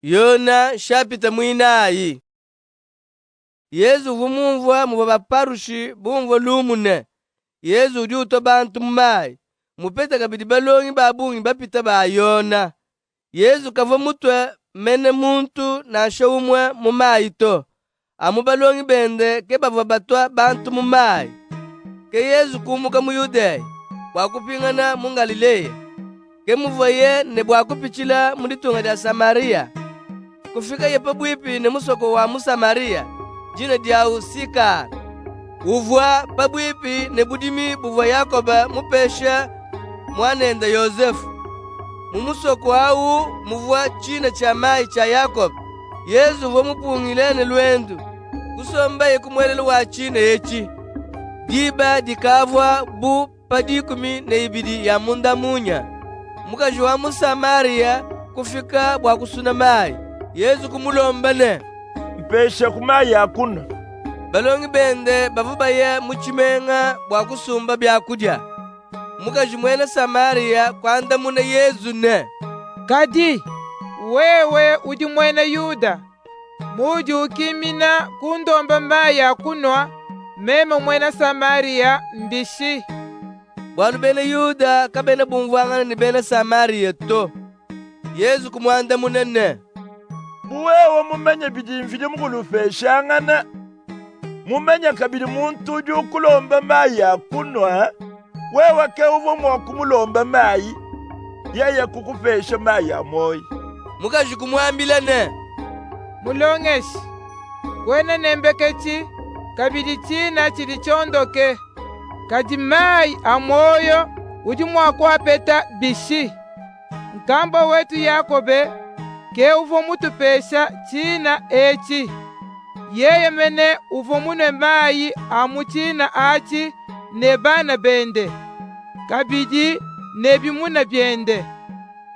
Yona shapita mwinayi. Yesu vumumvwa muva baparushi bumvwa lumune. Yesu udi uto bantu mumayi. Mupeta kabidi balongi babungi bapita ba Yona. Yesu kava mutwe mene muntu na shawumwe mumayi to. Amu balongi bende ke bava batwa bantu mumayi. Ke Yesu kumuka mu Yudeya bwakupingana mu Galileya. Ke muvoye ne bwakupichila mu litunga lya Samaria. Kufika yepa bwipi ne musoko wa Musamariya jina diawu Sikari. Uvwa pabwipi ne budimi buvwa Yakoba mupesha mwanenda Yozefu. Mumusoko awu muvwa china cha mai cha Yakoba. Yesu vomupungilene lwendu kusomba yekumwelele wa china echi. Diba dikavwa bu padikumi ne ibidi ya munda munya. Mukaji wa Musamariya kufika bwa kusuna mai. Yesu kumulomba ne mpesha kumai akuna. Balongi bende bavubaye muchimenga bwa kusumba byakudya. Mukaji mwene Samariya kwanda muna Yesu ne kadi wewe udi mwene Yuda muji ukimina kundomba mai akunwa meme mwene Samariya mbishi. Bwanu bene Yuda kabene bumvwangana ni bene Samariya to. Yesu kumwanda munene Buwewe mumenye bidimvile mukulufeshangana. Mumenya kabili muntu udi ukulomba mai akunwa. Wewe ke uvo mwakumulomba mai yeye kukufesha mai amoyi. mukaji kumwambila ne mulongeshi kwene nembekechi kabili china chili chondoke kadi mai amoyo udi mwakuapeta bishi. Nkambo wetu Yakobe ke uvo mutupesha china echi yeye mene uvo mune mai amu china achi ne bana bende kabidi ne bimuna byende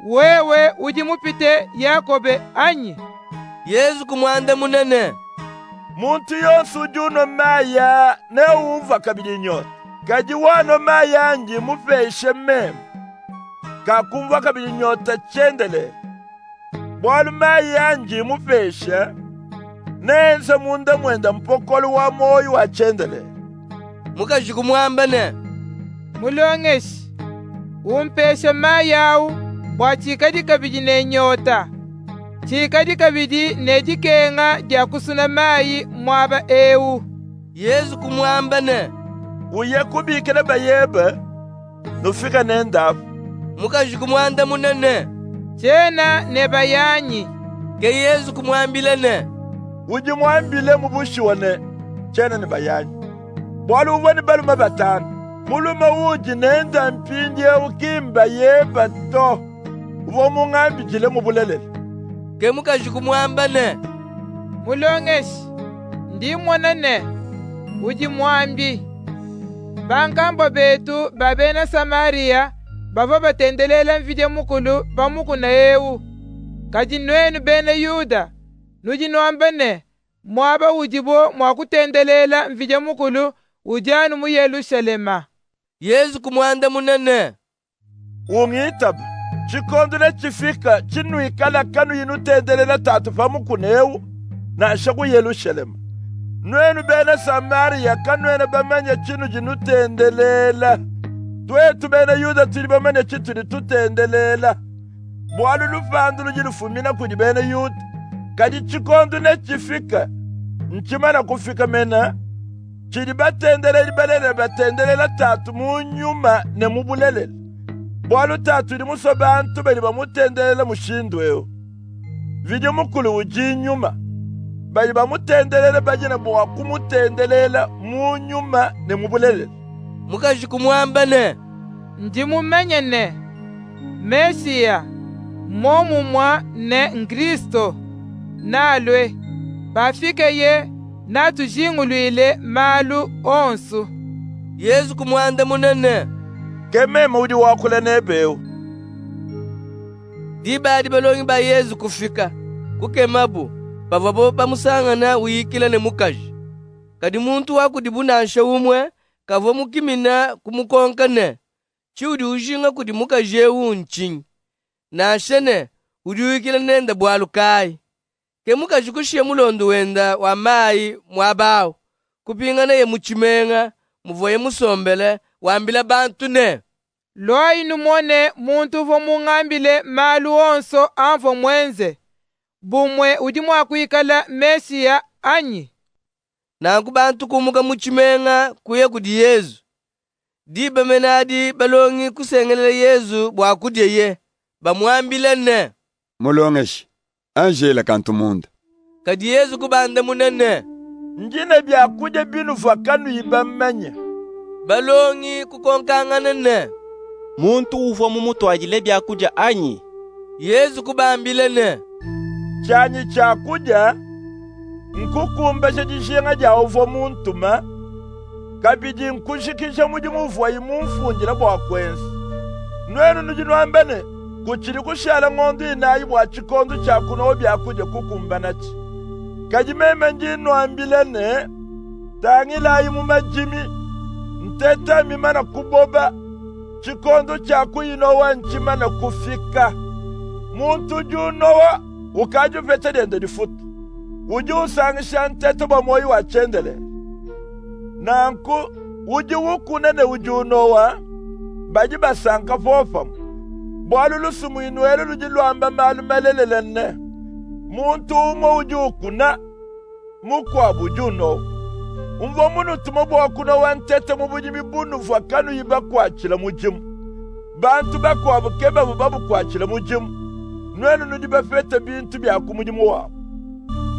wewe udi mupite Yakobe anyi. Yesu kumwanda munene Muntu yonse ujuno maya ne uva kabili nyota. Kaji wano maya anji mufeshe meme. Kakumva kabili nyota chendele. Bwalu maya anji mufeshe. Nense munda mwenda mpokolo wa moyo wa chendele. mukaji kumwamba ne mulongeshi umpeshe mayawu bwa chikadi kabidi ne nyota chikadi kabidi ne dikenga dia kusuna mayi mwaba ewu. Yesu kumwamba ne Uye kubikile bayebe nufika nendafu. mukaji kumwanda munene Chena ne bayanyi. ke Yesu kumwambile ne Uji mwambile mubushiwane chene ni bayanyi. Bwalu uvani baluma batanu. Muluma uji nenda mpinje ukimba yeba to. Uvo mungambi jile mubulelele. ke mukaji kumwamba ne Mulongeshi ndi mwanane uji mwambi. Bankambo betu babena Samariya bava batendelela mvide mukulu pamukuna ewu. Kadi nwenu bene Yuda nuji nwambane mwaba ujibo mwakutendelela mvide mukulu ujanu mu Yerusalema. Yesu kumwanda munene Ungitaba. Chikondole chifika chinuikala kanu yinu tendelela tatu pamukunewu na ashaku Yerusalema. Nwenu bene Samariya kanwene bamanya chinu jinu tendelela. Twetu bene Yuda tuli bamanya chituli tutendelela. Bwalu lufandulu jilufumina kudi bene Yuda. Kadi chikondole chifika nchimana kufika mena chili batendelela balele batendelela tatu munyuma ne mubulelele. Bwalu tatu ili muso bantu bali bamutendelela mushindweyo. Vidi mukulu uji nyuma bali bamutendelela bajina bwa kumutendelela munyuma ne mubulelele. mukaji kumwamba ne Ndi mumenye ne Mesiya momumwa ne Nkristo nalwe bafike ye natujingulwile malu onsu. Yesu kumwanda munene Kemema udi wakule nebeu. dibadi balongi ba Yesu kufika kukemabu bavabo bamusangana uyikila ne mukaji. Kadi muntu wakudibunansha umwe kavo mukimina kumukonkane chiudi ujinga kudi mukaji ewu nchinyi. Na ashene udiwikile nende bwalu kai. Ke mukajikushie mulondo wenda wa mai mwabawu kupingana ye muchimenga muvoye musombele wambila bantu ne. Lwa inumone muntu vo mungambile malu onso anvo mwenze. Bumwe udi mwakuikala Mesiya anyi. Nanku bantu kumuka muchimenga kuye kudi Yesu. Di bamenadi balongi kusengelele Yesu bwakudye ye. Bamwambile ne. Mulongeshi, Angela kantu munda. Kadi Yesu kubanda munene. Njine byakudya binu vakanu yibamenya. Balongi kukonkangana ne. Muntu uvo mumutwajile byakudya anyi. Yesu kubambile ne. Chanyi chakudya nkukumbeshe jishenga ja uvo muntuma kabidi nkushikisha muji muvoyi mumfunjila bwa kwensi. Nwenu nujinwambene kuchili kushala ng'ondu inayi bwa chikondo chakuno byakudya kukumbanachi. Kajimeme njinwambile ne tangilayi mumajimi nteta mimana kuboba chikondo chakuyinowa nchimana kufika. Muntu junowa ukaju vete dende difutu. Uji usangisha nteta ba moyi wa chendele. Nanku uji wukunene uji unowa baji basanka fofamu. Bwalu lusumu inuelu luji luamba malu melelelene. Muntu umo uji ukuna mukwabu uji unowa. Umvo munu tumo bwakuna wa nteta mubuji mibunu vakanu yiba kwachila mujimu. Bantu bakwabu keba mubabu kwachila mujimu. Nwenu nudiba fete bintu byaku mujimu wabo.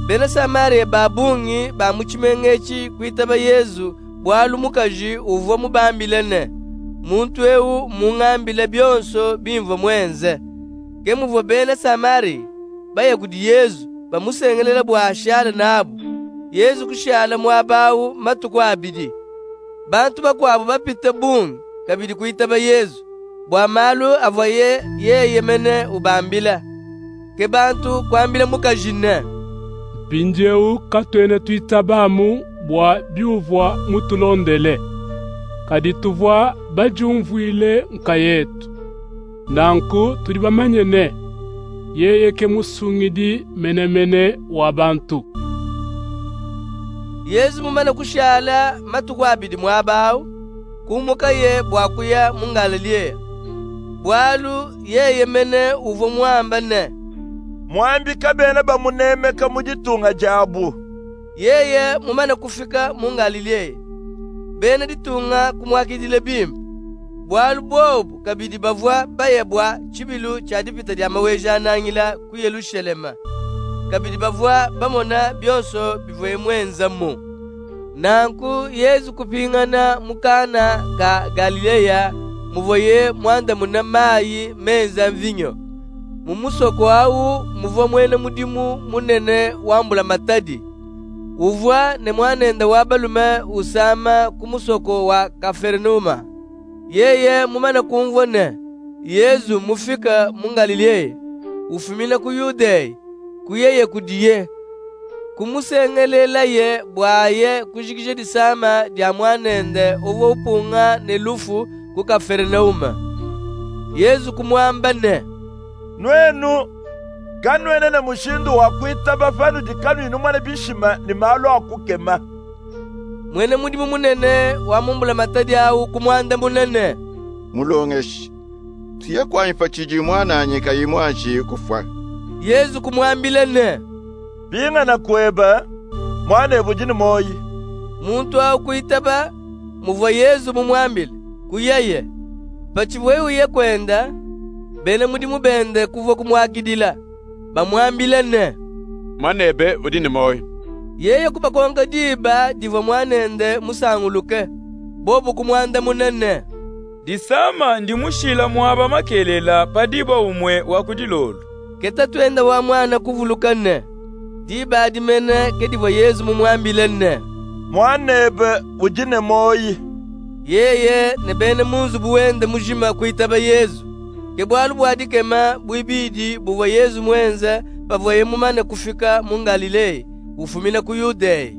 Bena Samaria babungi ba muchimengechi kuitaba Yesu bwalu mukaji uvo mubambile ne. Muntu ewu mungambile byonso bimvo mwenze. Ke muvo bena Samaria baya kudi Yesu bamusengelela bwashala nabo. Yesu kushala mwabawu matuku abidi. Bantu bakwabo bapita bungi kabidi kuitaba Yesu. Bwa malu avoye ye yemene ubambila. Ke bantu kwambila mukajine. Pinjeu katwene tuitabamu bwa biuvwa mutulondele. Kadi tuvwa bajumvuile nka yetu. Nanku tuli bamanyene. Yeye ke musungidi menemene wa bantu. Yesu mumana kushala matuku abidi mwabawu. Kumuka ye bwakuya mungalilie. Bwalu ye yemene uvo mwamba ne. Mwambi kabena bamunemeka mujitunga jabu. Yeye mumana kufika mungalilie. Bena ditunga kumwakidile bimbi. Bwalu bobu kabidi bavwa bayebwa chibilu chadipita dia maweja nangila ku Yerusalema. Kabidi bavwa bamona byonso bivoye mwenza mu. Nanku Yesu kupingana mukana ka Galileya muvoye mwanda muna mayi menza mvinyo. Mumusoko awu muvo mwene mudimu munene wambula matadi. Uvwa ne mwanenda wabalume usama kumusoko wa Kafernuma. Yeye mumana kumvone. Yesu mufika mungalileya. Ufumina ku Yudea. Kuyeye kudiye. Kumusengelela ye bwaye kujikije disama dia mwanende uvo upunga ne lufu ku Kafernuma. Yesu kumwamba ne. Nwenu kanwene ne mushindu wa kuitaba fanu dikanu inumane bishima ni malu akukema. Mwene mudimu munene wa mumbula matadi awu kumwanda munene. Mulongeshi, tuye kwa infachiji mwana anyika yimwanshi kufwa. Yesu kumwambile ne. Binga na kweba mwana ebujini moyi. Muntu awu kuitaba muvo Yesu mumwambile kuyeye. Pachivwe uye kwenda bene mudimu bende kuvo kumwakidila. Bamwambile ne. Mwanebe udini moyi. Yeye kubakonga diba diva mwanende musanguluke. Bobu kumwanda munene. Disama ndi mushila mwaba makelela padiba umwe wakudilolu. Keta twenda wa mwana kuvulukane. Diba adimene kediva Yesu mumwambile ne. Mwanebe ujine moyi. Yeye ne bene munzu buwende mujima kuitaba Yesu. Kebwalu bwadikema buibidi buva Yesu mwenza pavoye mumane kufika mungalileya. Ufumina ku Yudea.